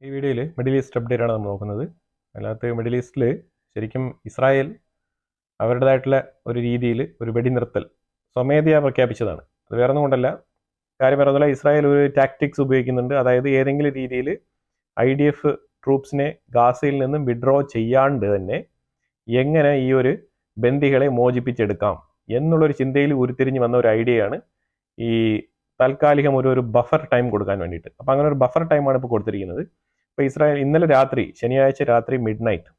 ഈ വീഡിയോയിൽ middle east update ആണ് നമ്മൾ നോക്കുന്നത്. അതിനകത്ത് മിഡിൽ ഈസ്റ്റിൽ ശരിക്കും ഇസ്രായേൽ അവരുടേതായിട്ടുള്ള ഒരു രീതിയിൽ ഒരു വെടിനിർത്തൽ സ്വമേധയാ പ്രഖ്യാപിച്ചതാണ്. അത് വേറെ ഒന്നും കൊണ്ടല്ല, കാര്യം വേറെ ഒന്നുമില്ല, ഇസ്രായേൽ ഒരു ടാക്ടിക്സ് ഉപയോഗിക്കുന്നുണ്ട്. അതായത് ഏതെങ്കിലും രീതിയിൽ IDF ട്രൂപ്സിനെ ഗാസയിൽ നിന്നും വിഡ്രോ ചെയ്യാണ്ട് തന്നെ എങ്ങനെ ഈ ഒരു ബന്ദികളെ മോചിപ്പിച്ചെടുക്കാം എന്നുള്ളൊരു ചിന്തയിൽ ഉരുത്തിരിഞ്ഞ് വന്ന ഒരു ഐഡിയയാണ് ഈ താൽക്കാലികം ഒരു ബഫർ ടൈം കൊടുക്കാൻ വേണ്ടിയിട്ട്. അപ്പോൾ അങ്ങനെ ഒരു ബഫർ ടൈമാണ് ഇപ്പോൾ കൊടുത്തിരിക്കുന്നത്. ഇപ്പോൾ ഇസ്രായേൽ ഇന്നലെ രാത്രി, ശനിയാഴ്ച രാത്രി മിഡ്നൈറ്റ്,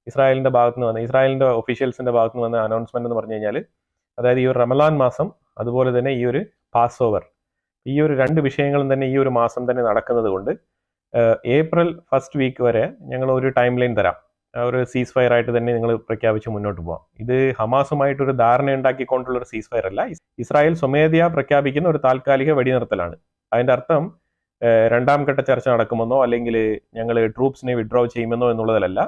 ഇസ്രായേലിൻ്റെ ഭാഗത്തുനിന്ന് വന്ന, ഇസ്രായേലിൻ്റെ ഒഫീഷ്യൽസിൻ്റെ ഭാഗത്തുനിന്ന് വന്ന അനൗൺസ്മെന്റ് എന്ന് പറഞ്ഞു കഴിഞ്ഞാൽ, അതായത് ഈ ഒരു റമലാൻ മാസം, അതുപോലെ തന്നെ ഈ ഒരു പാസ് ഓവർ, ഈ ഒരു രണ്ട് വിഷയങ്ങളും തന്നെ ഈ ഒരു മാസം തന്നെ നടക്കുന്നത് കൊണ്ട് ഏപ്രിൽ ഫസ്റ്റ് വീക്ക് വരെ ഞങ്ങൾ ഒരു ടൈം ലൈൻ തരാം, ഒരു സീസ് ഫയർ ആയിട്ട് തന്നെ നിങ്ങൾ പ്രഖ്യാപിച്ച് മുന്നോട്ട് പോകാം. ഇത് ഹമാസുമായിട്ടൊരു ധാരണ ഉണ്ടാക്കിക്കൊണ്ടുള്ള ഒരു സീസ് ഫയർ അല്ല, ഇസ്രായേൽ സ്വമേധയാ പ്രഖ്യാപിക്കുന്ന ഒരു താൽക്കാലിക വെടിനിർത്തലാണ്. അതിൻ്റെ അർത്ഥം രണ്ടാം ഘട്ട ചർച്ച നടക്കുമെന്നോ അല്ലെങ്കിൽ ഞങ്ങൾ ട്രൂപ്സിനെ വിഡ്രോ ചെയ്യുമെന്നോ എന്നുള്ളതല്ല.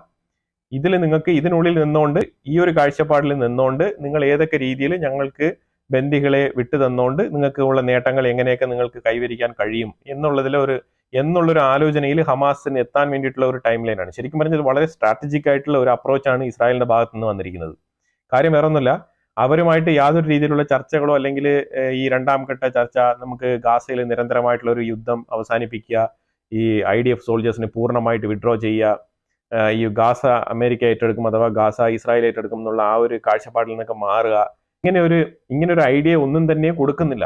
ഇതിൽ നിങ്ങൾക്ക് ഇതിനുള്ളിൽ നിന്നുകൊണ്ട്, ഈ ഒരു കാഴ്ചപ്പാടിൽ നിന്നുകൊണ്ട് നിങ്ങൾ ഏതൊക്കെ രീതിയിൽ ഞങ്ങൾക്ക് ബന്ദികളെ വിട്ടു തന്നുകൊണ്ട് നിങ്ങൾക്ക് ഉള്ള നേട്ടങ്ങൾ എങ്ങനെയൊക്കെ നിങ്ങൾക്ക് കൈവരിക്കാൻ കഴിയും എന്നുള്ളൊരു ആലോചനയിൽ ഹമാസിന് എത്താൻ വേണ്ടിയിട്ടുള്ള ഒരു ടൈം ലൈനാണ്. ശരിക്കും പറഞ്ഞത് വളരെ സ്ട്രാറ്റജിക് ആയിട്ടുള്ള ഒരു അപ്രോച്ചാണ് ഇസ്രായേലിന്റെ ഭാഗത്ത് നിന്ന് വന്നിരിക്കുന്നത്. കാര്യം വേറെ ഒന്നുമില്ല, അവരുമായിട്ട് യാതൊരു രീതിയിലുള്ള ചർച്ചകളോ അല്ലെങ്കിൽ ഈ രണ്ടാം ഘട്ട ചർച്ച, നമുക്ക് ഗാസയിൽ നിരന്തരമായിട്ടുള്ള ഒരു യുദ്ധം അവസാനിപ്പിക്കുക, ഈ IDF സോൾജേഴ്സിനെ പൂർണ്ണമായിട്ട് വിഡ്രോ ചെയ്യുക, ഈ ഗാസ അമേരിക്ക ഏറ്റെടുക്കും അഥവാ ഗാസ ഇസ്രായേൽ ഏറ്റെടുക്കും എന്നുള്ള ആ ഒരു കാഴ്ചപ്പാടിൽ നിന്നൊക്കെ മാറുക, ഇങ്ങനെ ഒരു ഐഡിയ ഒന്നും തന്നെ കൊടുക്കുന്നില്ല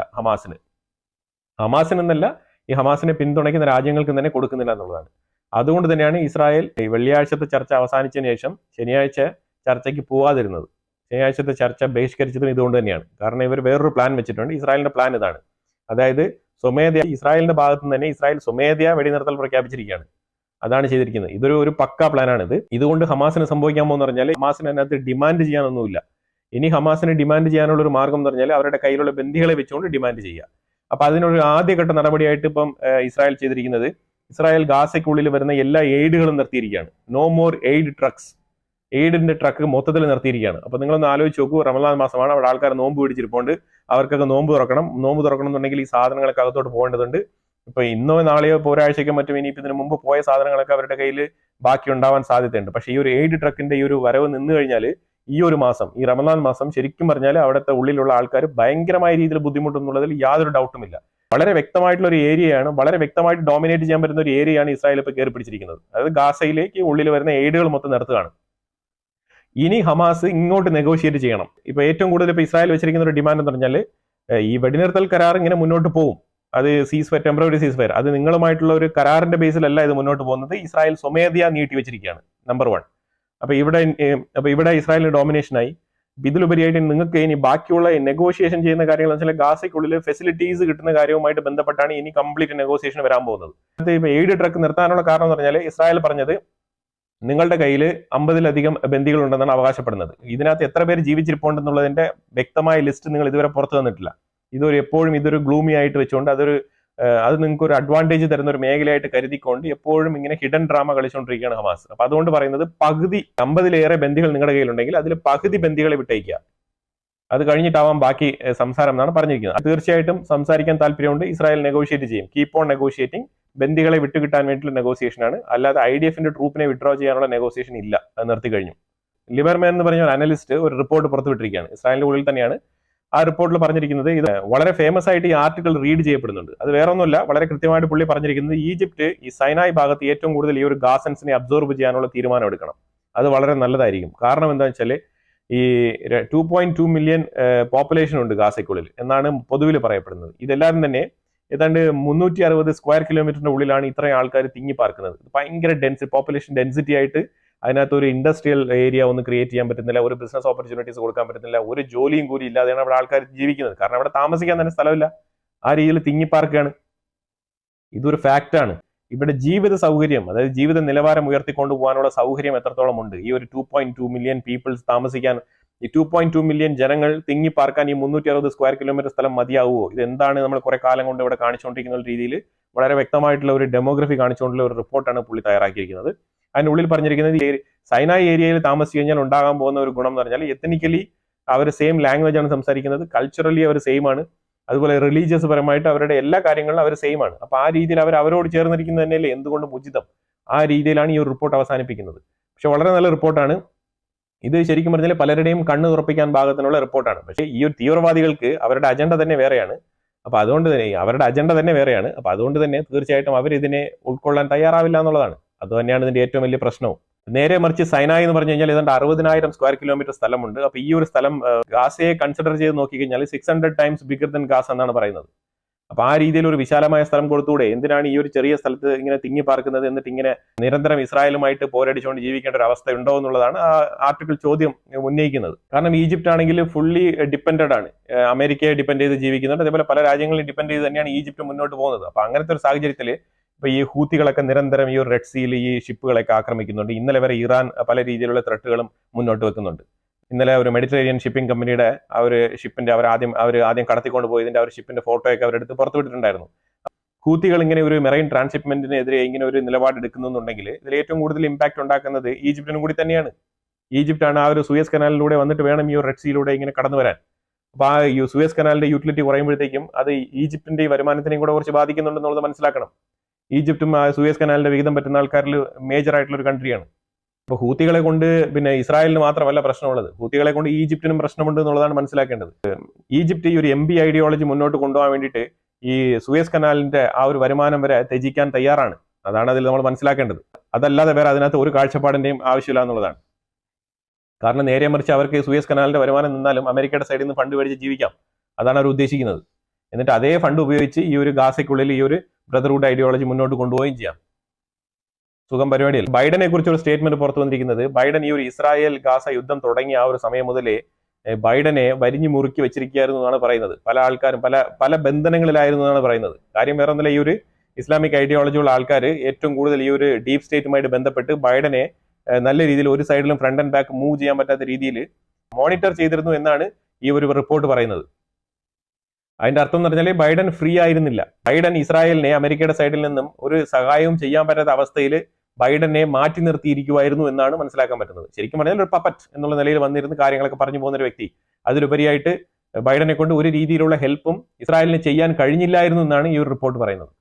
ഹമാസിനെന്നല്ല, ഈ ഹമാസിനെ പിന്തുണയ്ക്കുന്ന രാജ്യങ്ങൾക്ക് തന്നെ കൊടുക്കുന്നില്ല എന്നുള്ളതാണ്. അതുകൊണ്ട് തന്നെയാണ് ഇസ്രായേൽ വെള്ളിയാഴ്ചത്തെ ചർച്ച അവസാനിച്ചതിന് ശേഷം ശനിയാഴ്ച ചർച്ചയ്ക്ക് പോവാതിരുന്നത്. ശനിയാഴ്ചത്തെ ചർച്ച ബഹിഷ്കരിച്ചതും ഇതുകൊണ്ട് തന്നെയാണ്. കാരണം ഇവർ വേറൊരു പ്ലാൻ വെച്ചിട്ടുണ്ട്. ഇസ്രായേലിന്റെ പ്ലാൻ ഇതാണ്, അതായത് സ്വമേധയാ ഇസ്രായേലിന്റെ ഭാഗത്ത് നിന്ന് തന്നെ ഇസ്രായേൽ സ്വമേധയാ വെടിനിർത്തൽ പ്രഖ്യാപിച്ചിരിക്കുകയാണ്. അതാണ് ചെയ്തിരിക്കുന്നത്. ഇതൊരു പക്ക പ്ലാനാണ്. ഇതുകൊണ്ട് ഹമാസിന് സംഭവിക്കാൻ പോകുന്ന പറഞ്ഞാൽ, ഹമാസിന് അതിനകത്ത് ഡിമാൻഡ് ചെയ്യാനൊന്നുമില്ല. ഇനി ഹമാസിന് ഡിമാൻഡ് ചെയ്യാനുള്ള ഒരു മാർഗം എന്ന് പറഞ്ഞാൽ അവരുടെ കയ്യിലുള്ള ബന്ദികളെ വെച്ചുകൊണ്ട് ഡിമാൻഡ് ചെയ്യുക. അപ്പൊ അതിനൊരു ആദ്യഘട്ട നടപടിയായിട്ട് ഇപ്പം ഇസ്രായേൽ ചെയ്തിരിക്കുന്നത്, ഇസ്രായേൽ ഗാസയ്ക്കുള്ളിൽ വരുന്ന എല്ലാ എയ്ഡുകളും നിർത്തിയിരിക്കുകയാണ്. നോ മോർ എയ്ഡ് ട്രക്സ്, എയ്ഡിന്റെ ട്രക്ക് മൊത്തത്തിൽ നിർത്തിയിരിക്കുകയാണ്. അപ്പൊ നിങ്ങളൊന്ന് ആലോചിച്ച് നോക്കൂ, റമദാൻ മാസമാണ്, അവിടെ ആൾക്കാർ നോമ്പ് പിടിച്ചിരിപ്പുണ്ട്, അവർക്കൊക്കെ നോമ്പ് തുറക്കണം എന്നുണ്ടെങ്കിൽ ഈ സാധനങ്ങളൊക്കെ അകത്തോട്ട് പോകേണ്ടതുണ്ട്. ഇപ്പൊ ഇന്നോ നാളെയോ ഒരാഴ്ചയ്ക്കോ മറ്റും ഇനിയിപ്പോൾ ഇതിനു മുമ്പ് പോയ സാധനങ്ങളൊക്കെ അവരുടെ കയ്യിൽ ബാക്കി ഉണ്ടാവാൻ സാധ്യതയുണ്ട്. പക്ഷേ ഈ ഒരു എയ്ഡ് ട്രക്കിന്റെ ഈ ഒരു വരവ് നിന്ന് കഴിഞ്ഞാൽ ഈ ഒരു മാസം, ഈ റമദാൻ മാസം ശരിക്കും പറഞ്ഞാൽ അവിടുത്തെ ഉള്ളിലുള്ള ആൾക്കാർ ഭയങ്കരമായ രീതിയിൽ ബുദ്ധിമുട്ടുന്നുള്ളതിൽ യാതൊരു ഡൗട്ടുമില്ല. വളരെ വ്യക്തമായിട്ടുള്ള ഒരു ഏരിയയാണ്, വളരെ വ്യക്തമായിട്ട് ഡോമിനേറ്റ് ചെയ്യാൻ പറ്റുന്ന ഒരു ഏരിയയാണ് ഇസ്രായേൽ ഇപ്പോൾ കയറി പിടിച്ചിരിക്കുന്നത്. അതായത് ഗാസയിലേക്ക് ഉള്ളിൽ വരുന്ന എയ്ഡുകൾ മൊത്തം നിർത്തുകയാണ്. ഇനി ഹമാസ് ഇങ്ങോട്ട് നെഗോഷിയേറ്റ് ചെയ്യണം. ഇപ്പൊ ഏറ്റവും കൂടുതൽ ഇപ്പൊ ഇസ്രായേൽ വെച്ചിരിക്കുന്ന ഒരു ഡിമാൻഡ് എന്ന് പറഞ്ഞാൽ, ഈ വെടിനിർത്തൽ കരാർ ഇങ്ങനെ മുന്നോട്ട് പോകും, അത് ടെമ്പററി സീസ് ഫയർ, അത് നിങ്ങളുമായിട്ടുള്ള ഒരു കരാറിന്റെ ബേസിലല്ല ഇത് മുന്നോട്ട് പോകുന്നത്, ഇസ്രായേൽ സ്വമേധയാ നീട്ടി വെച്ചിരിക്കുകയാണ്, നമ്പർ 1. അപ്പൊ ഇവിടെ ഇസ്രായേലിന് ഡോമിനേഷനായി. ഇതിലുപരിയായിട്ട് നിങ്ങൾക്ക് ഇനി ബാക്കിയുള്ള നെഗോഷിയേഷൻ ചെയ്യുന്ന കാര്യങ്ങൾ എന്ന് വെച്ചാൽ ഗാസയ്ക്കുള്ളിൽ ഫെസിലിറ്റീസ് കിട്ടുന്ന കാര്യവുമായിട്ട് ബന്ധപ്പെട്ടാണ് ഇനി കംപ്ലീറ്റ് നെഗോഷിയേഷൻ വരാൻ പോകുന്നത്. ഇപ്പൊ എയ്ഡ് ട്രക്ക് നിർത്താനുള്ള കാരണം എന്ന് പറഞ്ഞാൽ, ഇസ്രായേൽ പറഞ്ഞത് നിങ്ങളുടെ കയ്യിൽ 50-ലധികം ബന്ദികൾ ഉണ്ടെന്നാണ് അവകാശപ്പെടുന്നത്. ഇതിനകത്ത് എത്ര പേര് ജീവിച്ചിരിപ്പുണ്ടെന്നുള്ളതിന്റെ വ്യക്തമായ ലിസ്റ്റ് നിങ്ങൾ ഇതുവരെ പുറത്തു തന്നിട്ടില്ല. എപ്പോഴും ഇതൊരു ഗ്ലൂമി ആയിട്ട് വെച്ചുകൊണ്ട് അത് നിങ്ങൾക്ക് ഒരു അഡ്വാൻറ്റേജ് തരുന്ന ഒരു മേഖലയായിട്ട് കരുതിക്കൊണ്ട് എപ്പോഴും ഇങ്ങനെ ഹിഡൻ ഡ്രാമ കളിച്ചുകൊണ്ടിരിക്കുകയാണ് ഹമാസ്. അപ്പൊ അതുകൊണ്ട് പറയുന്നത്, പകുതി 50-ലേറെ ബന്ദികൾ നിങ്ങളുടെ കയ്യിലുണ്ടെങ്കിൽ അതിൽ പകുതി ബന്ദികളെ വിട്ടയക്കുക, അത് കഴിഞ്ഞിട്ടാവാം ബാക്കി സംസാരം എന്നാണ് പറഞ്ഞിരിക്കുന്നത്. തീർച്ചയായിട്ടും സംസാരിക്കാൻ താല്പര്യമുണ്ട്, ഇസ്രായേൽ നെഗോഷിയേറ്റ് ചെയ്യും, കീപ്പ് ഓൺ നെഗോഷിയേറ്റിംഗ്. ബന്ദികളെ വിട്ടുകിട്ടാൻ വേണ്ടിയിട്ടുള്ള നെഗോസിയേഷൻ ആണ്, അല്ലാതെ IDFന്റെ ട്രൂപ്പിനെ വിഡ്രോ ചെയ്യാനുള്ള നെഗോസിയേഷൻ ഇല്ല, അത് നിർത്തി കഴിഞ്ഞു. ലിബർമാൻ എന്ന് പറഞ്ഞ ഒരു അനലിസ്റ്റ് ഒരു റിപ്പോർട്ട് പുറത്തുവിട്ടിരിക്കുകയാണ്, ഇസ്രായേലിന്റെ ഉള്ളിൽ തന്നെയാണ്. ആ റിപ്പോർട്ടിൽ പറഞ്ഞിരിക്കുന്നത്, ഇത് വളരെ ഫേമസ് ആയിട്ട് ഈ ആർട്ടിക്കിൾ റീഡ് ചെയ്യപ്പെടുന്നുണ്ട്. അത് വേറെ ഒന്നുമില്ല, വളരെ കൃത്യമായിട്ട് പുള്ളി പറഞ്ഞിരിക്കുന്നത്, ഈജിപ്റ്റ് ഈ സൈനായ് ഭാഗത്ത് ഏറ്റവും കൂടുതൽ ഈ ഒരു ഗാസൻസിനെ അബ്സോർബ് ചെയ്യാനുള്ള തീരുമാനം എടുക്കണം. അത് വളരെ നല്ലതായിരിക്കും. കാരണം എന്താ വെച്ചാൽ, ഈ 2.2 മില്യൺ പോപ്പുലേഷൻ ഉണ്ട് ഗാസയ്ക്കുള്ളിൽ എന്നാണ് പൊതുവിൽ പറയപ്പെടുന്നത്. ഇതെല്ലാവരും തന്നെ ഏതാണ്ട് 360 സ്ക്വയർ കിലോമീറ്ററിന്റെ ഉള്ളിലാണ് ഇത്രയും ആൾക്കാർ തിങ്ങി പാർക്കുന്നത്. ഭയങ്കര പോപ്പുലേഷൻ ഡെൻസിറ്റി ആയിട്ട് അതിനകത്ത് ഒരു ഇൻഡസ്ട്രിയൽ ഏരിയ ഒന്നും ക്രിയേറ്റ് ചെയ്യാൻ പറ്റുന്നില്ല, ഒരു ബിസിനസ് ഓപ്പർച്യൂണിറ്റീസ് കൊടുക്കാൻ പറ്റുന്നില്ല, ഒരു ജോലിയും കൂടി ഇല്ലാതെയാണ് അവിടെ ആൾക്കാർ ജീവിക്കുന്നത്. കാരണം അവിടെ താമസിക്കാൻ തന്നെ സ്ഥലമില്ല, ആ രീതിയിൽ തിങ്ങിപ്പാർക്കാണ്. ഇതൊരു ഫാക്റ്റാണ്. ഇവിടെ ജീവിത സൗകര്യം, അതായത് ജീവിത നിലവാരം ഉയർത്തിക്കൊണ്ടു പോകാനുള്ള സൗകര്യം എത്രത്തോളം ഉണ്ട്, ഈ ഒരു 2.2 മില്യൺ പീപ്പിൾസ് താമസിക്കാൻ, ഈ 2.2 മില്യൺ ജനങ്ങൾ തിങ്ങിപ്പാർക്കാൻ ഈ 360 സ്ക്വയർ കിലോമീറ്റർ സ്ഥലം മതിയാവുമോ? ഇതെന്താണ് നമ്മൾ കുറെ കാലം കൊണ്ട് ഇവിടെ കാണിച്ചുകൊണ്ടിരിക്കുന്ന രീതിയിൽ വളരെ വ്യക്തമായിട്ടുള്ള ഒരു ഡെമോഗ്രഫി കാണിച്ചുകൊണ്ടുള്ള ഒരു റിപ്പോർട്ടാണ് പുള്ളി തയ്യാറാക്കിയിരിക്കുന്നത്. അതിനുള്ളിൽ പറഞ്ഞിരിക്കുന്നത്, സൈനായ് ഏരിയയിൽ താമസിച്ചു കഴിഞ്ഞാൽ ഉണ്ടാകാൻ പോകുന്ന ഒരു ഗുണം എന്ന് പറഞ്ഞാൽ, എത്തനിക്കലി അവർ സെയിം ലാംഗ്വേജ് ആണ് സംസാരിക്കുന്നത്, കൾച്ചറലി അവർ സെയിം ആണ്, അതുപോലെ റിലീജിയസ് പരമായിട്ട് അവരുടെ എല്ലാ കാര്യങ്ങളും അവർ സെയിം ആണ്. അപ്പൊ ആ രീതിയിൽ അവരോട് ചേർന്നിരിക്കുന്നത് തന്നെയല്ലേ എന്തുകൊണ്ടും ഉചിതം. ആ രീതിയിലാണ് ഈ ഒരു റിപ്പോർട്ട് അവസാനിപ്പിക്കുന്നത്. പക്ഷെ വളരെ നല്ല റിപ്പോർട്ടാണ് ഇത്. ശരിക്കും പറഞ്ഞാൽ പലരുടെയും കണ്ണ് തുറപ്പിക്കാൻ പാകത്തിനുള്ള റിപ്പോർട്ടാണ്. പക്ഷേ ഈ ഒരു തീവ്രവാദികൾക്ക് അവരുടെ അജണ്ട തന്നെ വേറെയാണ്. അപ്പൊ അതുകൊണ്ട് തന്നെ അവരുടെ അജണ്ട തന്നെ വേറെയാണ്. അപ്പൊ അതുകൊണ്ട് തന്നെ തീർച്ചയായിട്ടും അവർ ഇതിനെ ഉൾക്കൊള്ളാൻ തയ്യാറാവില്ല എന്നുള്ളതാണ്. അത് തന്നെയാണ് ഇതിന്റെ ഏറ്റവും വലിയ പ്രശ്നവും. നേരെ മറിച്ച് സൈനായി എന്ന് പറഞ്ഞു കഴിഞ്ഞാൽ ഏതാണ്ട് 60,000 സ്ക്വയർ കിലോമീറ്റർ സ്ഥലമുണ്ട്. അപ്പൊ ഈ ഒരു സ്ഥലം ഗാസയെ കൺസിഡർ ചെയ്ത് നോക്കിക്കഴിഞ്ഞാൽ 600 ടൈംസ് ബിഗർ ദൻ ഗാസ എന്നാണ് പറയുന്നത്. അപ്പൊ ആ രീതിയിൽ ഒരു വിശാലമായ സ്ഥലം കൊടുത്തുകൂടെ? എന്തിനാണ് ഈ ഒരു ചെറിയ സ്ഥലത്ത് ഇങ്ങനെ തിങ്ങി പാർക്കുന്നത്? എന്നിട്ട് ഇങ്ങനെ നിരന്തരം ഇസ്രായേലുമായിട്ട് പോരടിച്ചുകൊണ്ട് ജീവിക്കേണ്ട ഒരു അവസ്ഥ ഉണ്ടോ എന്നുള്ളതാണ് ആ ആർട്ടിക്കിൾ ചോദ്യം ഉന്നയിക്കുന്നത്. കാരണം ഈജിപ്റ്റ് ആണെങ്കിൽ ഫുള്ളി ഡിപ്പെൻഡഡ് ആണ്, അമേരിക്കയെ ഡിപ്പെൻഡ് ചെയ്ത് ജീവിക്കുന്നുണ്ട്. അതേപോലെ പല രാജ്യങ്ങളും ഡിപ്പെൻഡ് ചെയ്ത് തന്നെയാണ് ഈജിപ്റ്റ് മുന്നോട്ട് പോകുന്നത്. അപ്പൊ അങ്ങനത്തെ ഒരു സാഹചര്യത്തിൽ ഇപ്പൊ ഈ ഹൂത്തികളൊക്കെ നിരന്തരം ഈ ഒരു റെഡ് സീയിൽ ഈ ഷിപ്പുകളൊക്കെ ആക്രമിക്കുന്നുണ്ട്. ഇന്നലെ വരെ ഇറാൻ പല രീതിയിലുള്ള ത്രെട്ടുകളും മുന്നോട്ട് വെക്കുന്നുണ്ട്. ഇന്നലെ ഒരു മെഡിറ്ററേനിയൻ ഷിപ്പിംഗ് കമ്പനിയുടെ ആ ഒരു ഷിപ്പിന്റെ അവർ ആദ്യം കടത്തിക്കൊണ്ട് പോയതിന്റെ ആ ഒരു ഷിപ്പിന്റെ ഫോട്ടോയൊക്കെ അവരെടുത്ത് പുറത്തുവിട്ടിട്ടുണ്ടായിരുന്നു. ഹൂത്തികൾ ഇങ്ങനെ ഒരു മെറൈൻ ട്രാൻസ്ഷിപ്മെന്റിനെതിരെ ഇങ്ങനെ ഒരു നിലപാടെടുക്കുന്നുണ്ടെങ്കിൽ ഇതിൽ ഏറ്റവും കൂടുതൽ ഇമ്പാക്ട് ഉണ്ടാക്കുന്നത് ഈജിപ്തിനും കൂടി തന്നെയാണ്. ഈജിപ്റ്റാണ് ആ ഒരു സൂയസ് കനാലിലൂടെ വന്നിട്ട് വേണം ഈ ഒരു റെഡ് സീയിലൂടെ ഇങ്ങനെ കടന്നു വരാൻ. അപ്പൊ ആ സൂയസ് കനാലിന്റെ യൂട്ടിലിറ്റി കുറയുമ്പോഴത്തേക്കും അത് ഈജിപ്തിന്റെ വരുമാനത്തിനെയും കൂടെ കുറച്ച് ബാധിക്കുന്നുണ്ടെന്നുള്ളത് മനസ്സിലാക്കണം. ഈജിപ്തും ആ സൂയസ് കനാലിന്റെ വിഹിതം പറ്റുന്ന ആൾക്കാരിൽ മേജർ ആയിട്ടുള്ള ഒരു കൺട്രിയാണ്. അപ്പൊ ഹൂത്തികളെ കൊണ്ട് പിന്നെ ഇസ്രായേലിന് മാത്രമല്ല പ്രശ്നമുള്ളത്, ഹൂത്തികളെ കൊണ്ട് ഈജിപ്തിനും പ്രശ്നമുണ്ട് എന്നുള്ളതാണ് മനസ്സിലാക്കേണ്ടത്. ഈജിപ്റ്റ് ഈ ഒരു MB ഐഡിയോളജി മുന്നോട്ട് കൊണ്ടുപോകാൻ വേണ്ടിയിട്ട് ഈ സൂയസ് കനാലിന്റെ ആ ഒരു വരുമാനം വരെ ത്യജിക്കാൻ തയ്യാറാണ്. അതാണ് അതിൽ നമ്മൾ മനസ്സിലാക്കേണ്ടത്. അതല്ലാതെ വേറെ അതിനകത്ത് ഒരു കാഴ്ചപ്പാടിന്റെയും ആവശ്യമില്ല എന്നുള്ളതാണ്. കാരണം നേരെ മറിച്ച് അവർക്ക് സൂയസ് കനാലിന്റെ വരുമാനം നിന്നാലും അമേരിക്കയുടെ സൈഡിൽ നിന്ന് ഫണ്ട് മേടിച്ച് ജീവിക്കാം. അതാണ് അവർ ഉദ്ദേശിക്കുന്നത്. എന്നിട്ട് അതേ ഫണ്ട് ഉപയോഗിച്ച് ഈ ഒരു ഗാസയ്ക്കുള്ളിൽ ഈ ഒരു ബ്രദർഹുഡ് ഐഡിയോളജി മുന്നോട്ട് കൊണ്ടുപോവുകയും ചെയ്യാം. സുഖം പരിപാടിയല്ല. ബൈഡനെ കുറിച്ച് ഒരു സ്റ്റേറ്റ്മെന്റ് പുറത്തു വന്നിരിക്കുന്നത്, ബൈഡൻ ഈ ഒരു ഇസ്രായേൽ ഗാസ യുദ്ധം തുടങ്ങിയ ആ ഒരു സമയം മുതലേ ബൈഡനെ വരിഞ്ഞു മുറുക്കി വെച്ചിരിക്കുകയായിരുന്നു എന്നാണ് പറയുന്നത്. പല ആൾക്കാരും പല ബന്ധനങ്ങളിലായിരുന്നു എന്നാണ് പറയുന്നത്. കാര്യം വേറെ ഒന്നല്ല, ഈ ഒരു ഇസ്ലാമിക് ഐഡിയോളജിയുള്ള ആൾക്കാർ ഏറ്റവും കൂടുതൽ ഈ ഒരു ഡീപ് സ്റ്റേറ്റുമായിട്ട് ബന്ധപ്പെട്ട് ബൈഡനെ നല്ല രീതിയിൽ ഒരു സൈഡിലും ഫ്രണ്ട് ആൻഡ് ബാക്ക് മൂവ് ചെയ്യാൻ പറ്റാത്ത രീതിയിൽ മോണിറ്റർ ചെയ്തിരുന്നു എന്നാണ് ഈ ഒരു റിപ്പോർട്ട് പറയുന്നത്. അതിന്റെ അർത്ഥം എന്ന് പറഞ്ഞാൽ ബൈഡൻ ഫ്രീ ആയിരുന്നില്ല. ബൈഡൻ ഇസ്രായേലിനെ അമേരിക്കയുടെ സൈഡിൽ നിന്നും ഒരു സഹായവും ചെയ്യാൻ പറ്റാത്ത അവസ്ഥയിൽ ബൈഡനെ മാറ്റി നിർത്തിയിരിക്കുമായിരുന്നു എന്നാണ് മനസ്സിലാക്കാൻ പറ്റുന്നത്. ശരിക്കും പറഞ്ഞാൽ ഒരു പപ്പറ്റ് എന്നുള്ള നിലയിൽ വന്നിരുന്ന് കാര്യങ്ങളൊക്കെ പറഞ്ഞു പോകുന്ന ഒരു വ്യക്തി. അതിലുപരിയായിട്ട് ബൈഡനെ കൊണ്ട് ഒരു രീതിയിലുള്ള ഹെൽപ്പും ഇസ്രായേലിന് ചെയ്യാൻ കഴിഞ്ഞില്ലായിരുന്നു എന്നാണ് ഈ ഒരു റിപ്പോർട്ട് പറയുന്നത്.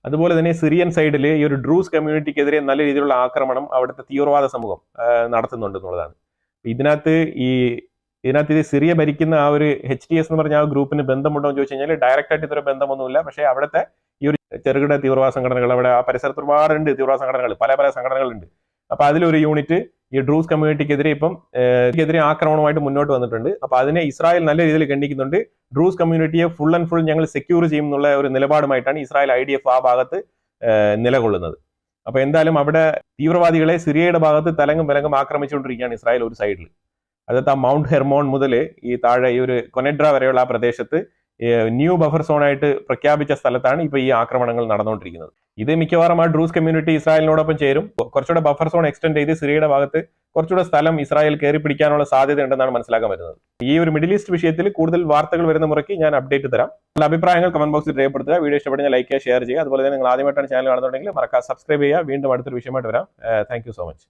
അതുപോലെ തന്നെ സിറിയൻ സൈഡിൽ ഈ ഒരു ഡ്രൂസ് കമ്മ്യൂണിറ്റിക്കെതിരെ നല്ല രീതിയിലുള്ള ആക്രമണം അവിടുത്തെ തീവ്രവാദ സമൂഹം നടത്തുന്നുണ്ട് എന്നുള്ളതാണ്. ഇതിനകത്ത് ഇത് സിറിയ ഭരിക്കുന്ന ആ ഒരു HTS എന്ന് പറഞ്ഞ ആ ഗ്രൂപ്പിന് ബന്ധമുണ്ടോ എന്ന് ചോദിച്ചു കഴിഞ്ഞാൽ ഡയറക്റ്റ് ആയിട്ട് ഇതൊരു ബന്ധമൊന്നുമില്ല. പക്ഷേ അവിടുത്തെ ഈ ഒരു ചെറുകിട തീവ്രവാദ സംഘടനകൾ അവിടെ ആ പരിസരത്ത് ഒരുപാടുണ്ട്. തീവ്രവാദ സംഘടനകൾ പല സംഘടനകളുണ്ട്. അപ്പൊ അതിലൊരു യൂണിറ്റ് ഈ ഡ്രൂസ് കമ്മ്യൂണിറ്റിക്കെതിരെ എതിരെ ആക്രമണമായിട്ട് മുന്നോട്ട് വന്നിട്ടുണ്ട്. അപ്പൊ അതിനെ ഇസ്രായേൽ നല്ല രീതിയിൽ ഖണ്ഡിക്കുന്നുണ്ട്. ഡ്രൂസ് കമ്മ്യൂണിറ്റിയെ ഫുൾ ആൻഡ് ഫുൾ ഞങ്ങൾ സെക്യൂർ ചെയ്യും എന്നുള്ള ഒരു നിലപാടുമായിട്ടാണ് ഇസ്രായേൽ IDF ആ ഭാഗത്ത് നിലകൊള്ളുന്നത്. അപ്പൊ എന്തായാലും അവിടെ തീവ്രവാദികളെ സിറിയയുടെ ഭാഗത്ത് തലങ്ങും ആക്രമിച്ചുകൊണ്ടിരിക്കുകയാണ് ഇസ്രായേൽ ഒരു സൈഡിൽ. അതായത് ആ മൗണ്ട് ഹെർമോൺ മുതൽ ഈ താഴെ ഈ ഒരു കൊനെഡ്ര വരെയുള്ള ആ പ്രദേശത്ത് ന്യൂ ബഫർ സോണായിട്ട് പ്രഖ്യാപിച്ച സ്ഥലത്താണ് ഇപ്പൊ ഈ ആക്രമണങ്ങൾ നടന്നുകൊണ്ടിരിക്കുന്നത്. ഇത് മിക്കവാറും ആ ഡ്രൂസ് കമ്മ്യൂണിറ്റി ഇസ്രായേലിനോടൊപ്പം ചേരും. കുറച്ചുകൂടെ ബഫർ സോൺ എക്സ്റ്റെൻഡ് ചെയ്ത് സിറിയയുടെ ഭാഗത്ത് കുറച്ചുകൂടെ സ്ഥലം ഇസ്രായേൽ കയറി പിടിക്കാനുള്ള സാധ്യത ഉണ്ടെന്നാണ് മനസ്സിലാക്കാൻ പറ്റുന്നത്. ഈ ഒരു മിഡിൽ ഈസ്റ്റ് വിഷയത്തിൽ കൂടുതൽ വാർത്തകൾ വരുന്ന മുറയ്ക്ക് ഞാൻ അപ്ഡേറ്റ് തരാം. നിങ്ങളുടെ അഭിപ്രായങ്ങൾ കമന്റ് ബോക്സിൽ രേഖപ്പെടുത്തുക. വീഡിയോ ഇഷ്ടപ്പെടുന്ന ലൈക്ക് ചെയ്യുക, ഷെയർ ചെയ്യുക. അതുപോലെ തന്നെ നിങ്ങൾ ആദ്യമായിട്ടാണ് ചാനൽ കാണുന്നുണ്ടെങ്കിൽ മറക്കാതെ സബ്സ്ക്രൈബ് ചെയ്യുക. വീണ്ടും അടുത്തൊരു വിഷയമായിട്ട് വരാം. Thank you so much.